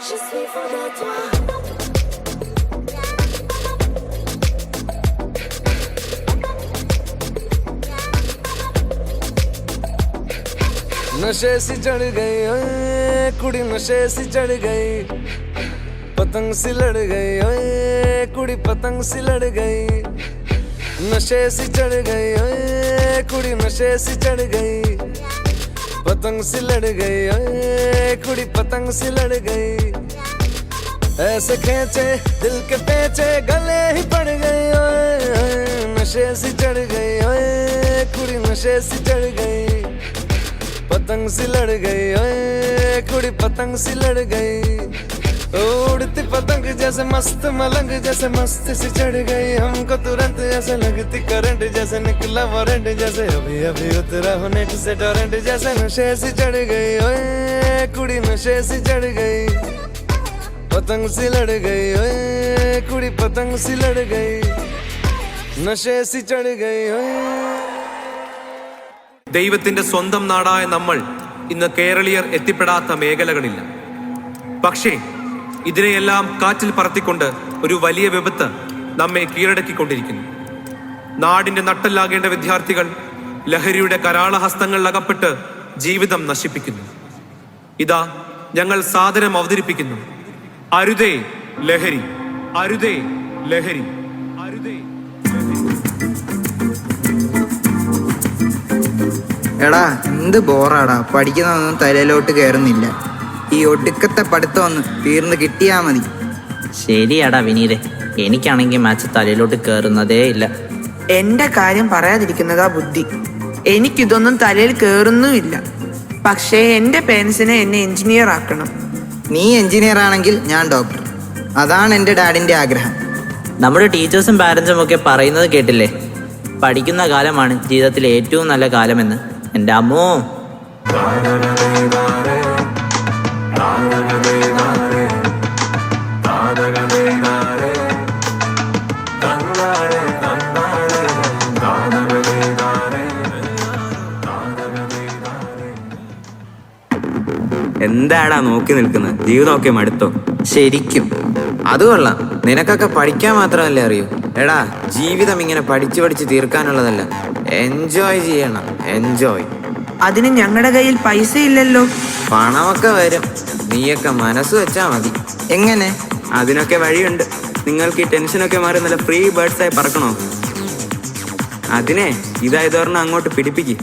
Je suis fou de toi. नशे सी चढ़ गई ओए कुड़ी नशे सी चढ़ गई पतंग सी लड़ गई ओए कुड़ी पतंग सी लड़ गई नशे सी चढ़ गई ओए कुड़ी नशे सी चढ़ गई पतंग सी लड़ गई ओए कुड़ी पतंग सी लड़ गई ऐसे खींचे दिल के पेचे गले ही पड़ गई ओए नशे सी चढ़ गई ओए कुड़ी नशे सी चढ़ गई पतंग सी लड़ गई ओए कुड़ी पतंग सी लड़ गई उड़ती पतंग जैसे मस्त मलंग जैसे मस्त सी चढ़ गई हमको तुरंत ऐसे लगती करंट जैसे निकला वारंट जैसे अभी अभी उतरा हो नेट से टोरेंट जैसे नशे सी चढ़ गई ओए कुड़ी नशे सी चढ़ गई पतंग सी लड़ गई ओए कुड़ी पतंग सी लड़ गई नशे सी चढ़ गई ओए ദൈവത്തിന്റെ സ്വന്തം നാടായ നമ്മൾ ഇന്ന് കേരളീയർ എത്തിപ്പെടാത്ത മേഖലകളില്ല. പക്ഷേ ഇതിനെയെല്ലാം കാറ്റിൽ പറത്തിക്കൊണ്ട് ഒരു വലിയ വിപത്ത് നമ്മെ കീഴടക്കിക്കൊണ്ടിരിക്കുന്നു. നാടിന്റെ നട്ടെല്ലാകേണ്ട വിദ്യാർത്ഥികൾ ലഹരിയുടെ കരാളഹസ്തങ്ങളിൽ അകപ്പെട്ട് ജീവിതം നശിപ്പിക്കുന്നു. ഇതാ ഞങ്ങൾ സാദരം അവതരിപ്പിക്കുന്നു. അരുതേ ലഹരി, അരുതേ ലഹരി, അരുതേ. എടാ എന്ത് ബോറാടാ, പഠിക്കുന്നതൊന്നും തലയിലോട്ട് കയറുന്നില്ല. ഈ ഒടുക്കത്തെ പഠിത്തം ഒന്ന് തീർന്ന് കിട്ടിയാ മതി. ശരിയാടാ വിനീതെ, എനിക്കാണെങ്കിൽ മാച്ച് തലയിലോട്ട് കയറുന്നതേ ഇല്ല. എന്റെ കാര്യം പറയാതിരിക്കുന്നതാ ബുദ്ധി. എനിക്കിതൊന്നും തലയിൽ കയറുന്നുമില്ല. പക്ഷേ എന്റെ പേരൻസിനെ എന്നെ എഞ്ചിനീയർ ആക്കണം. നീ എഞ്ചിനീയർ ആണെങ്കിൽ ഞാൻ ഡോക്ടർ. അതാണ് എൻ്റെ ഡാഡിൻ്റെ ആഗ്രഹം. നമ്മുടെ ടീച്ചേഴ്സും പാരൻസും ഒക്കെ പറയുന്നത് കേട്ടില്ലേ, പഠിക്കുന്ന കാലമാണ് ജീവിതത്തിലെ ഏറ്റവും നല്ല കാലമെന്ന്. എൻ്റെ അമ്മോ, എന്താടാ നോക്കി നിൽക്കുന്നത്? ജീവിതമൊക്കെ മടുത്തോ? ശരിക്കും അത് കൊള്ളാം. നിനക്കൊക്കെ പഠിക്കാൻ മാത്രമല്ലേ അറിയൂ. എടാ, ജീവിതം ഇങ്ങനെ പഠിച്ചു പഠിച്ച് തീർക്കാനുള്ളതല്ല, എൻജോയ് ചെയ്യണം. എൻജോയ്. അതിന് ഞങ്ങളുടെ കയ്യിൽ പൈസ ഇല്ലല്ലോ. പണമൊക്കെ വരും, നീയൊക്കെ മനസ്സ് വെച്ചാ മതി. എങ്ങനെ? അതിനൊക്കെ വഴിയുണ്ട്. നിങ്ങൾക്ക് ഈ ടെൻഷനൊക്കെ മാറി നല്ല ഫ്രീ ബേർഡ്സായി പറക്കണോ? അതിനെ ഇതായതോർന്ന് അങ്ങോട്ട് പിടിപ്പിക്ക്.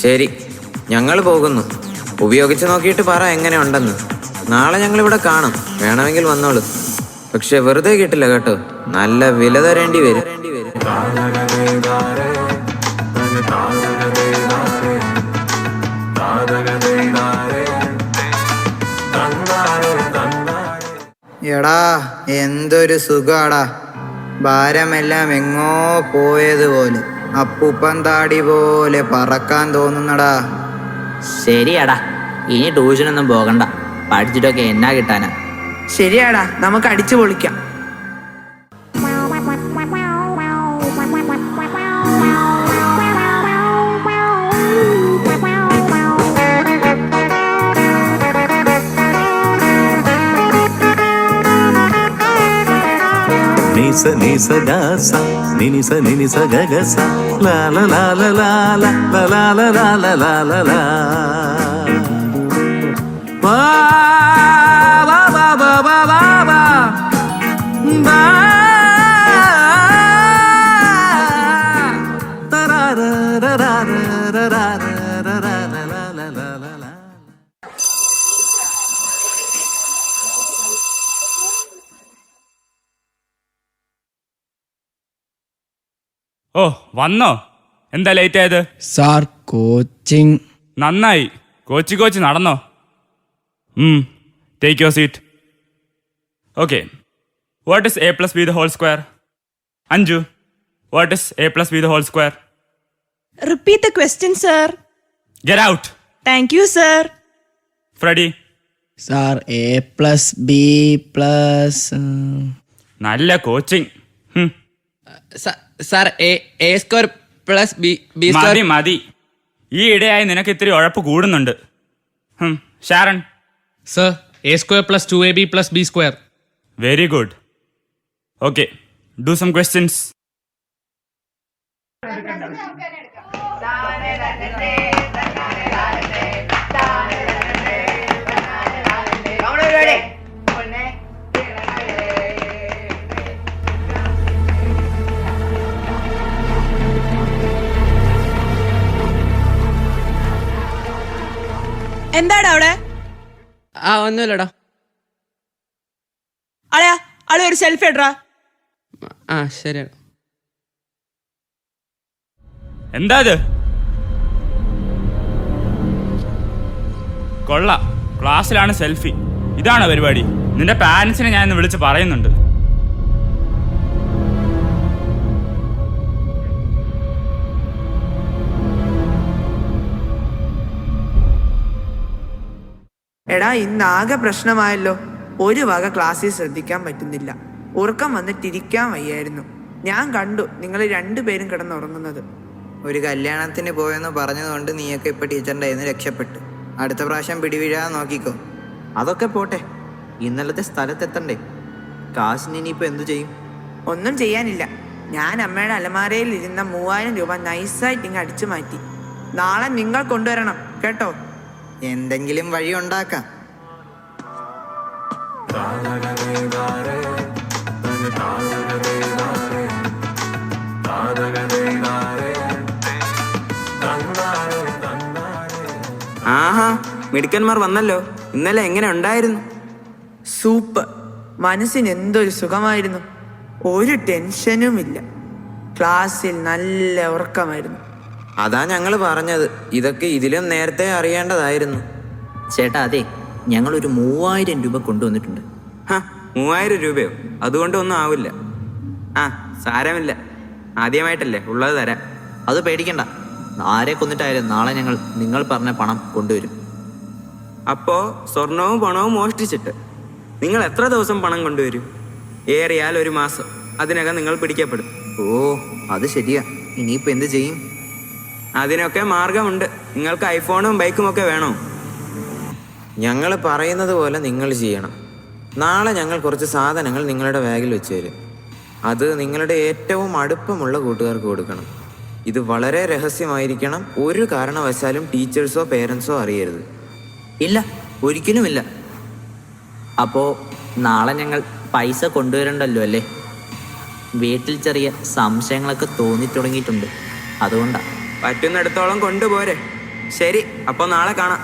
ശരി, ഞങ്ങൾ പോകുന്നു. ഉപയോഗിച്ച് നോക്കിയിട്ട് പറ എങ്ങനെ ഉണ്ടെന്ന്. നാളെ ഞങ്ങളിവിടെ കാണും, വേണമെങ്കിൽ വന്നോളൂ. പക്ഷെ വെറുതെ കിട്ടില്ല കേട്ടോ, നല്ല വില തരേണ്ടി വരും. എടാ എന്തൊരു സുഖാടാ, ഭാരമെല്ലാം എങ്ങോ പോയതുപോലെ, അപ്പൂപ്പൻ താടി പോലെ പറക്കാൻ തോന്നുന്നടാ. ശരിയാടാ, ഇനി ട്യൂഷനൊന്നും പോകണ്ട. പഠിച്ചിട്ടൊക്കെ എന്നാ കിട്ടാനാ. ശരിയാടാ, നമുക്ക് അടിച്ചു പൊളിക്കാം. Nisa nisa gasa, ninisa ninisa gagasa, la la la la la la la la la la la la la la. Ba ba ba ba ba ba ba ba. Ta ra ra ra ra ra ra ra ra la la la la la la. ഓ വന്നോ? എന്താ late ആയത്? Sir coaching. നന്നായി, coach നടന്നോ? Take your seat. Okay, what is a plus b the whole square? Anju, what is a plus b the whole square? Repeat the question, sir. Get out. Thank you, sir. Freddy. Sir a plus b plus നല്ല coaching. Sir A square plus B square. മതി മതി, ഈ ഇടയായി നിനക്ക് ഇത്തിരി ഉഴപ്പ് കൂടുന്നുണ്ട്. Sharon. Sir, A square plus 2ab plus B square. Very good. Okay, do some questions. എന്താടാ അവിടെ? ഒന്നുമില്ലടാ. അളയാ, അളി ഒരു സെൽഫി ഇടറാ. ശരിയാണ്. എന്താ ഇത്? കൊള്ളാം, ക്ലാസ്സിലാണ് സെൽഫി. ഇതാണോ പരിപാടി? നിന്റെ പാരന്റ്സിനെ ഞാൻ ഇന്ന് വിളിച്ച് പറയുന്നുണ്ട്. എടാ, ഇന്നാകെ പ്രശ്നമായല്ലോ. ഒരു വക ക്ലാസ്സിൽ ശ്രദ്ധിക്കാൻ പറ്റുന്നില്ല. ഉറക്കം വന്നിട്ടിരിക്കാൻ വയ്യായിരുന്നു. ഞാൻ കണ്ടു നിങ്ങൾ രണ്ടുപേരും കിടന്നുറങ്ങുന്നത്. ഒരു കല്യാണത്തിന് പോയെന്ന് പറഞ്ഞതുകൊണ്ട് നീയൊക്കെ ഇപ്പൊ ടീച്ചറിന്റെ കയ്യിൽ നിന്ന് രക്ഷപ്പെട്ടു. അടുത്ത പ്രാവശ്യം പിടിവീഴാതെ നോക്കിക്കോ. അതൊക്കെ പോട്ടെ, ഇന്നലത്തെ സ്ഥലത്തെത്തണ്ടേ? കാശിന് ഇനിയിപ്പോ എന്തു ചെയ്യും? ഒന്നും ചെയ്യാനില്ല. ഞാൻ അമ്മയുടെ അലമാരയിൽ ഇരുന്ന 3000 രൂപ നൈസായിട്ട് ഇങ്ങ് അടിച്ചു മാറ്റി. നാളെ നിങ്ങൾ കൊണ്ടുവരണം കേട്ടോ. എന്തെങ്കിലും വഴി ഉണ്ടാക്കാം. ആഹാ, മിടുക്കന്മാർ വന്നല്ലോ. ഇന്നലെ എങ്ങനെ ഉണ്ടായിരുന്നു? സൂപ്പർ. മനസ്സിന് എന്തൊരു സുഖമായിരുന്നു. ഒരു ടെൻഷനുമില്ല. ക്ലാസ്സിൽ നല്ല ഉറക്കമായിരുന്നു. അതാ ഞങ്ങൾ പറഞ്ഞത്, ഇതൊക്കെ ഇതിലും നേരത്തെ അറിയേണ്ടതായിരുന്നു. ചേട്ടാ, അതെ, ഞങ്ങളൊരു 3000 രൂപ കൊണ്ടുവന്നിട്ടുണ്ട്. 3000 രൂപയോ? അതുകൊണ്ട് ഒന്നും ആവില്ല. സാരമില്ല, ആദ്യമായിട്ടല്ലേ, ഉള്ളത് തരാം. അത് പേടിക്കണ്ട, ആരെ കൊന്നിട്ടായാലും നാളെ ഞങ്ങൾ നിങ്ങൾ പറഞ്ഞ പണം കൊണ്ടുവരും. അപ്പോ സ്വർണവും പണവും മോഷ്ടിച്ചിട്ട് നിങ്ങൾ എത്ര ദിവസം പണം കൊണ്ടുവരും? ഏറിയാൽ 1 മാസം. അതിനകം നിങ്ങൾ പിടിക്കപ്പെടും. ഓ, അത് ശരിയാ. ഇനിയിപ്പോ എന്ത് ചെയ്യും? അതിനൊക്കെ മാർഗമുണ്ട്. നിങ്ങൾക്ക് ഐഫോണും ബൈക്കും ഒക്കെ വേണോ? ഞങ്ങൾ പറയുന്നത് പോലെ നിങ്ങൾ ചെയ്യണം. നാളെ ഞങ്ങൾ കുറച്ച് സാധനങ്ങൾ നിങ്ങളുടെ ബാഗിൽ വെച്ച് തരും. അത് നിങ്ങളുടെ ഏറ്റവും അടുപ്പമുള്ള കൂട്ടുകാർക്ക് കൊടുക്കണം. ഇത് വളരെ രഹസ്യമായിരിക്കണം. ഒരു കാരണവശാലും ടീച്ചേഴ്സോ പേരൻസോ അറിയരുത്. ഇല്ല, ഒരിക്കലുമില്ല. അപ്പോൾ നാളെ ഞങ്ങൾ പൈസ കൊണ്ടുവരണ്ടല്ലോ അല്ലേ? വീട്ടിൽ ചെറിയ സംശയങ്ങളൊക്കെ തോന്നി തുടങ്ങിയിട്ടുണ്ട്, അതുകൊണ്ടാണ്. പറ്റുന്നിടത്തോളം കൊണ്ടുപോരെ. ശരി, അപ്പോൾ നാളെ കാണാം.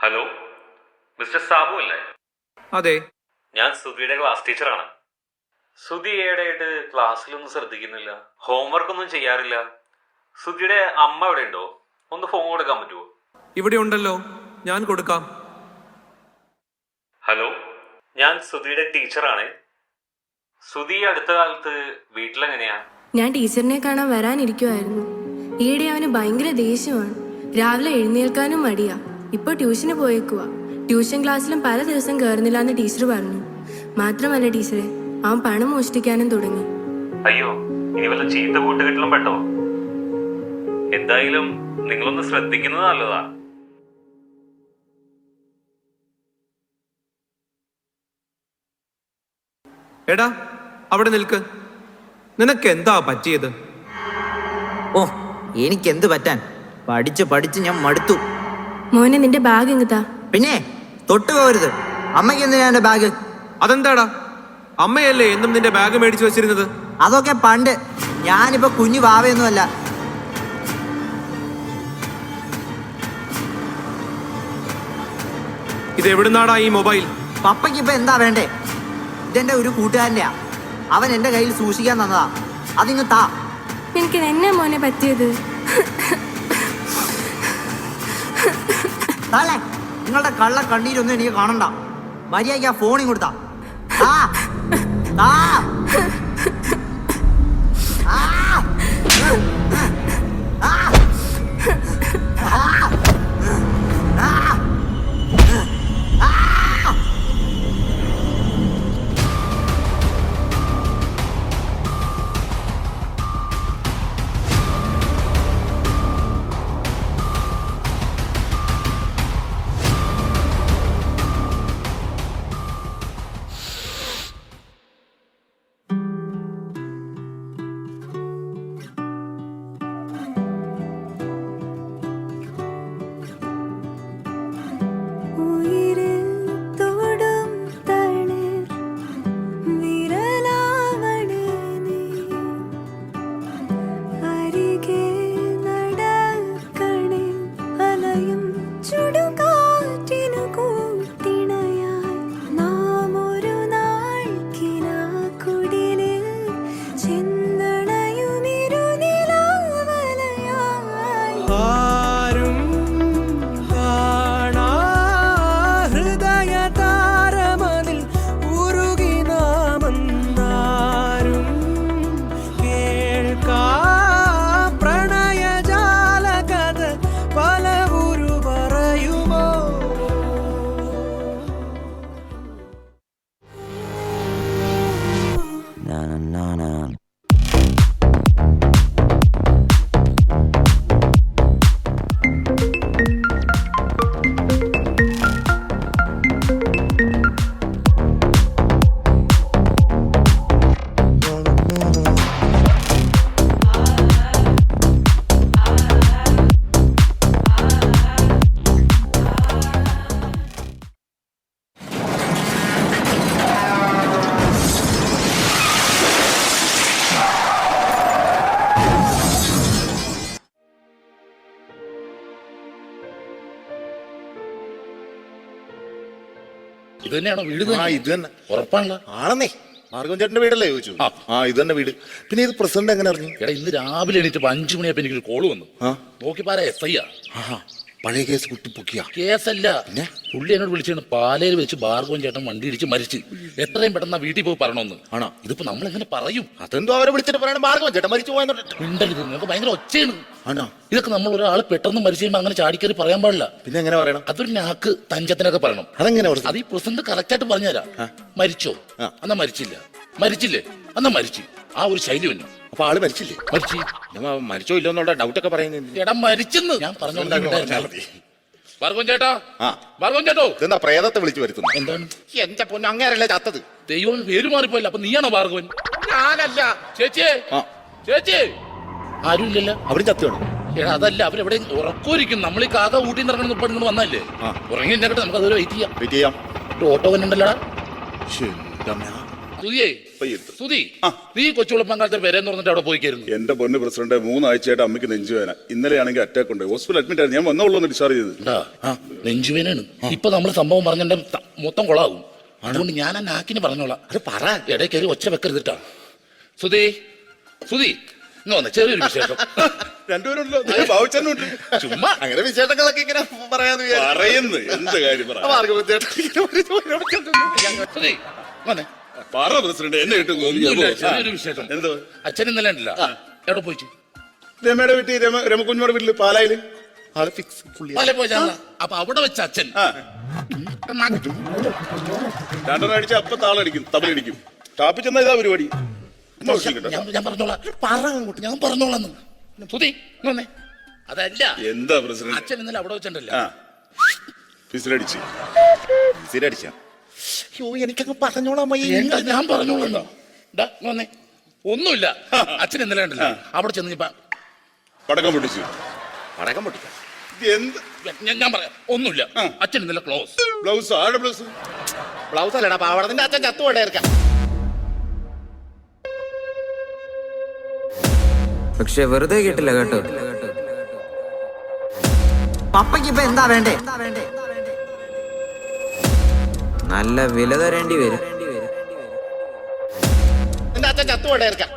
ഹലോ, മിസ്റ്റർ സാബു അല്ലേ? അതെ, ഞാൻ സുധിയുടെ ക്ലാസ് ടീച്ചറാണ്. സുധി ഏടായിട്ട് ക്ലാസ്സിലൊന്നും ശ്രദ്ധിക്കുന്നില്ല, ഹോംവർക്ക് ഒന്നും ചെയ്യാറില്ല. സുധിയുടെ അമ്മ എവിടെ ഉണ്ടോ? ഒന്ന് ഫോൺ കൊടുക്കാൻ പറ്റുമോ? ഇവിടെ ഉണ്ടല്ലോ, ഞാൻ കൊടുക്കാം. ഹലോ, ഞാൻ സുധിയുടെ ടീച്ചറാണ്. സുധി അടുത്ത കാലത്ത് വീട്ടിലെങ്ങനെയാ? ഞാൻ ടീച്ചറിനെ കാണാൻ വരാനിരിക്കുമായിരുന്നു. ഈയിടെ അവന് ഭയങ്കര ദേഷ്യമാണ്. രാവിലെ എഴുന്നേൽക്കാനും മടിയാ. ഇപ്പൊ ട്യൂഷന് പോയേക്കുവാ. ട്യൂഷൻ ക്ലാസ്സിലും പല ദിവസം കയറുന്നില്ല എന്ന് ടീച്ചർ പറഞ്ഞു. മാത്രമല്ല ടീച്ചറെ, അവൻ പണം മോഷ്ടിക്കാനും തുടങ്ങി. അയ്യോ, ഇനി വല്ല ചീത്ത കൂട്ടുകെട്ടിലും പെട്ടോ? എന്തായാലും നിങ്ങളൊന്ന് ശ്രദ്ധിക്കുന്നത് നല്ലതാ. എടാ, അവിടെ നിൽക്ക്. നിനക്ക് എന്താ പറ്റിയത്? ഓ, എനിക്കെന്ത് പറ്റാൻ? പഠിച്ച് പഠിച്ച് ഞാൻ മടുത്തു. മോനെ, നിന്റെ ബാഗ് എങ്ങത്താ? പിന്നെ തൊട്ടു പോകരുത്. അമ്മയ്ക്ക് എന്തിനാ എന്റെ ബാഗ്? അതെന്താടാ? അമ്മയല്ലേ എന്നും നിന്റെ ബാഗ് മേടിച്ചു വെച്ചിരുന്നത്? അതൊക്കെ പണ്ട്. ഞാനിപ്പോ കുഞ്ഞു വാവയൊന്നുമല്ല. ഇത് എവിടുന്നാടാ ഈ മൊബൈൽ? പപ്പയ്ക്ക് ഇപ്പൊ എന്താ വേണ്ടേ? ഇതെന്റെ ഒരു കൂട്ടുകാരൻ്റെയാ. അവൻ എന്റെ കയ്യിൽ സൂക്ഷിക്കാൻ തന്നതാ. അതിങ്ങ് താ. എനിക്ക് എന്നാ മോനെ പറ്റിയത്? നിങ്ങളുടെ കള്ള കണ്ണീരൊന്നും എനിക്ക് കാണണ്ട. മര്യാദയ്ക്ക് ആ ഫോണിൽ കൊടുത്താ. ഇത് തന്നെയാണോ വീട്? ആ ഇത് തന്നെ ഉറപ്പാണല്ലോ. ആണെന്നേ. ഭാർഗവൻ ചേട്ടന്റെ വീടല്ലേ ചോദിച്ചു? ആ ഇത് തന്നെ വീട്. പിന്നെ ഇത് പ്രസിഡന്റ് എങ്ങനെ അറിഞ്ഞു? എടാ ഇന്ന് രാവിലെ എണീറ്റപ്പോ 5 മണിയപ്പോ എനിക്കൊരു കോള് വന്നു. നോക്കി പാര SI ആ. പഴയ കേസ് കുട്ടിപ്പൊക്കിയ കേസല്ല. പുള്ളി എന്നോട് വിളിച്ചാണ് പാലയിൽ വെച്ച് ഭാർഗവൻ ചേട്ടൻ വണ്ടി ഇടിച്ച് മരിച്ച്. എത്രയും പെട്ടെന്ന് വീട്ടിൽ പോയി പറയണമെന്ന്. ആണോ? ഇതിപ്പോ നമ്മൾ എങ്ങനെ പറയും? അതെന്തോ അവരെ വിളിച്ചിട്ട് പറയണം ഭാർഗവൻ ചേട്ടൻ മരിച്ചു പോയെന്ന്. മിണ്ടരുത്, നിങ്ങൾക്ക് ഭയങ്കര ഒച്ചയാണ്. ആണോ? ഇതൊക്കെ നമ്മൾ ഒരാൾ പെട്ടെന്ന് മരിച്ചു കഴിയുമ്പോൾ അങ്ങനെ ചാടിക്കറി പറയാൻ പാടില്ല. പിന്നെ എങ്ങനെ പറയണം? അതൊരു നാക്ക് തഞ്ചത്തിനൊക്കെ പറയണം. അതെങ്ങനെ? അത് ഈ പ്രസിഡന്റ് കറക്റ്റ് ആയിട്ട് പറഞ്ഞുതരാം. മരിച്ചോ? എന്നാ മരിച്ചില്ല. മരിച്ചില്ലേ? എന്നാ മരിച്ചു. ആ ഒരു ശൈലി വന്നു. അപ്പൊ ആള് മരിച്ചില്ലേ? മരിച്ചു. മരിച്ചോ ഇല്ലോ എന്നുള്ള ഡൗട്ടൊക്കെ പറയുന്നത്. എടാ മരിച്ചെന്ന് ഞാൻ പറഞ്ഞു. ഭാർഗവൻ ചേട്ടാ, ഭാർഗവൻ ചേട്ടോ. എന്താ പ്രേതത്തെ വിളിച്ചു വരുത്തുന്നു? എന്താണ്? എന്റെ പൊന്നു അങ്ങേരല്ലേ ചത്തത്? ദൈവം പേര് മാറിപ്പോയില്ല. അപ്പൊ നീയാണോ ഭാർഗവൻ? ഞാനല്ല. ചേച്ചി, ചേച്ചി ആരും ഇല്ലല്ലോ. അവരും ചത്തുവാണ്. എടാ അതല്ല, അവരെവിടെ ഉറക്കോരിക്കും. നമ്മൾ ഈ കാക്ക ഊട്ടി ഇറങ്ങണം ഇപ്പൊ ഇങ്ങോട്ട് വന്നല്ലേ. ഉറങ്ങി നമുക്ക് അതുവരെ വെയിറ്റ് ചെയ്യാം. ഒരു ഓട്ടോ വന്നിട്ടുണ്ടല്ലടാ. സുധിയേ, സുധി, നീ കൊച്ചുകുളപ്പം കാലത്ത് പേരെന്ന് പറഞ്ഞിട്ട് അവിടെ പോയിക്കായിരുന്നു. എന്റെ പൊന്ന് പ്രസിഡന്റ് 3 ആഴ്ചയായിട്ട് അമ്മയ്ക്ക് നെഞ്ചുവേന. ഇന്നലെയാണെങ്കിൽ അറ്റാക്ക് ഉണ്ട്. ഹോസ്പിറ്റൽ അഡ്മിറ്റ് ആയിരുന്നു. ഞാൻ വന്നോളൂ ഡിസ്ചാർജ് ചെയ്ത്. നെഞ്ചുവേനാണ്. ഇപ്പൊ നമ്മള് സംഭവം പറഞ്ഞ മൊത്തം കൊളാവും. അതുകൊണ്ട് ഞാൻ ആ നാക്കിന് പറഞ്ഞോളാം. അത് പറ, ഇടയിൽ കയറി ഒച്ച വെക്കരുതിട്ടാ. സുധി, സുധി ഇന്ന് വന്നേ, ചെറിയൊരു വിശേഷം. രണ്ടുപേരുണ്ടല്ലോ, ചുമ്മാ അങ്ങനെ വിശേഷങ്ങളൊക്കെ ഇങ്ങനെ പറയാന്ന് പറയുന്നു. എന്ത് കാര്യം പറ സുധി വന്നേ. പറ പ്രസിഡന്റ്, എന്നെ കിട്ടും. ചെറിയൊരു വിശേഷം. എന്തോ അച്ഛൻ ഇന്നലെ ഉണ്ടല്ല, എവിടെ പോയിട്ട്? രമയുടെ വീട്ടിൽ, രമകുഞ്ഞോടെ വീട്ടില് പാലായില്. അപ്പൊ അവിടെ വെച്ച അച്ഛൻ 2 അടിച്ച അപ്പൊ താളടിക്കും, തമിഴടിക്കും. ടാപ്പിൽ ചെന്നാ ഇതാ പരിപാടി. ഞാൻ പറഞ്ഞോളാം. ഞാൻ പറഞ്ഞോളാം. സുധി വന്നേ. അതല്ല, എന്താ പ്രസിഡന്റ്? അച്ഛൻ ഇന്നലെ അവിടെ വെച്ചിട്ടുണ്ടല്ലോ. വിസിലടിച്ച എനിക്കങ്ങ് പറഞ്ഞോളാം. ഞാൻ പറഞ്ഞോളാം. വന്നേ. ഒന്നുമില്ല, അച്ഛൻ ഇന്നലെ ഉണ്ടല്ലോ അവിടെ ചെന്ന് പടക്കം പൊട്ടിച്ചു. പടക്കം പൊട്ടിക്കാം. ഞാൻ പറയാം. ഒന്നുമില്ല, അച്ഛൻ ഇന്നലെ ക്ലോസ്. ബ്ലൗസ് ആടെ ബ്ലൗസ് ബ്ലൗസ് അല്ലടാ പാവടത്തിന്റെ അച്ഛൻ ചത്തുപോടെ ഇറക്കാം. പക്ഷെ വെറുതെ കിട്ടില്ല കേട്ടോ. പപ്പയ്ക്ക് ഇപ്പൊ എന്താ വേണ്ടേ? നല്ല വില തരേണ്ടി വരും. എന്റെ അച്ഛൻ ചത്തുപോടെ ഇറക്കാം.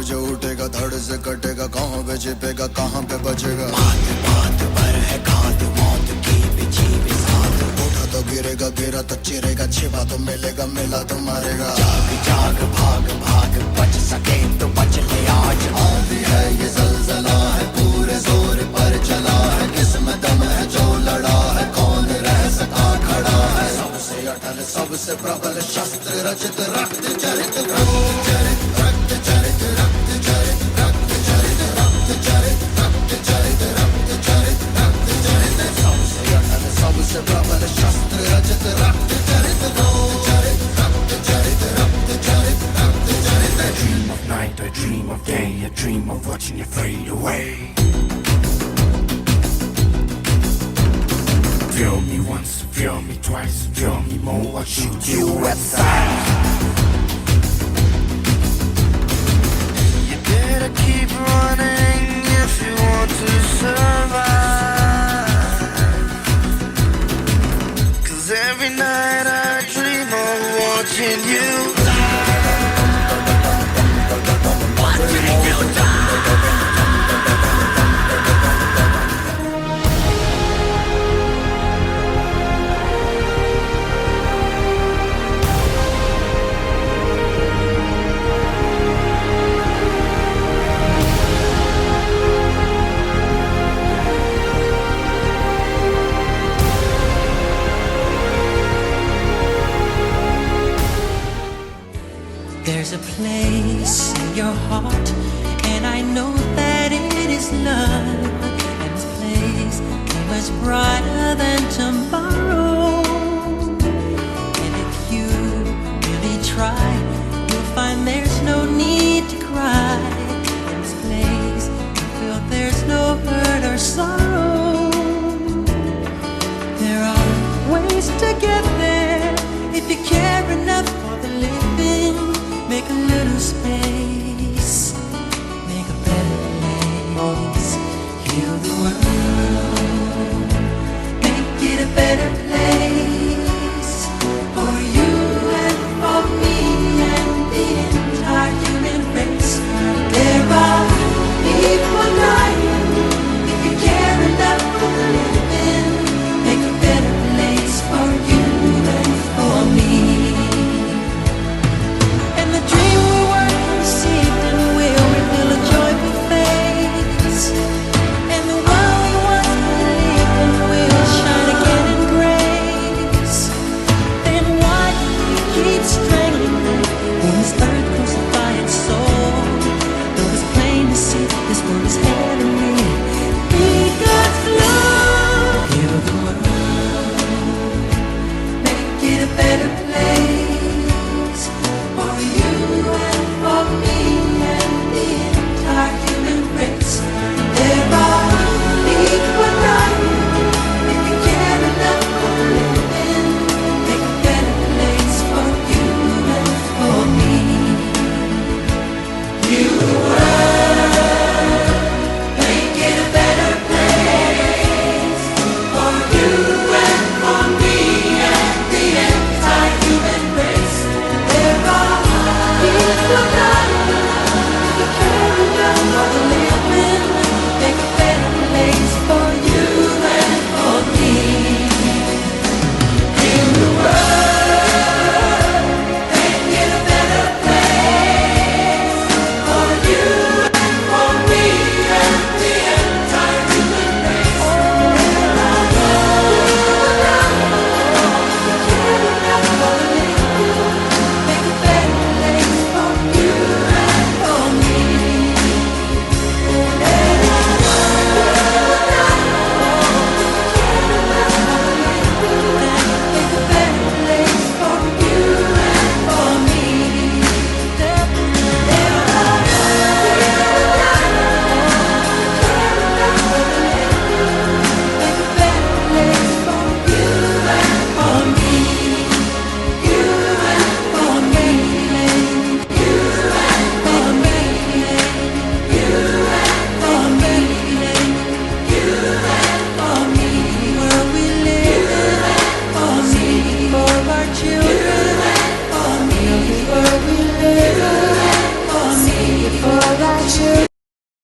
जो उठेगा धड़ से कटेगा, कहाँ पे छिपेगा कहाँ पे बचेगा। बात पर है खाद मौत की बिछी बिसात। उठा तो गिरेगा, गिरा तो चिरेगा, छिपा तो मिलेगा, मिला तो मारेगा। जाग जाग भाग भाग, बच सके तो बच ले आज। आंधी है ये ज़लज़ला है, पूरे जोर पर चला है। किसमें दम है जो लड़ा है, कौन रह सका खड़ा है। सबसे अटल सबसे प्रबल शस्त्र रचित, रक्त चरित रक्त चरित रक्त चरित रक्त चरित रक्त चरित रक्त चरित रक्त चरित रक्त चरित रक्त चरित। सबसे अटल सबसे प्रबल शस्त्र रचित, रक्त चरित रक्त चरित रक्त चरित रक्त चरित रक्त चरित। I dream of night, I dream of day, I dream of watching you fade away. Feel me once, feel me twice, feel me more, watch you USA. You better keep running if you want to survive. 'Cause every night I dream of watching you die. Watching you die. There's a place in your heart, and I know that it is love. And this place is much brighter than tomorrow. And if you really try, you'll find there's no need to cry. In this place, you feel there's no hurt or sorrow. There are ways to get there if you care enough for the living. Make a little space, make a better place. Heal the world, make it a better place. For you and for me and the entire human race. There are people dying. If you care enough for the living, make a better place for you and for me.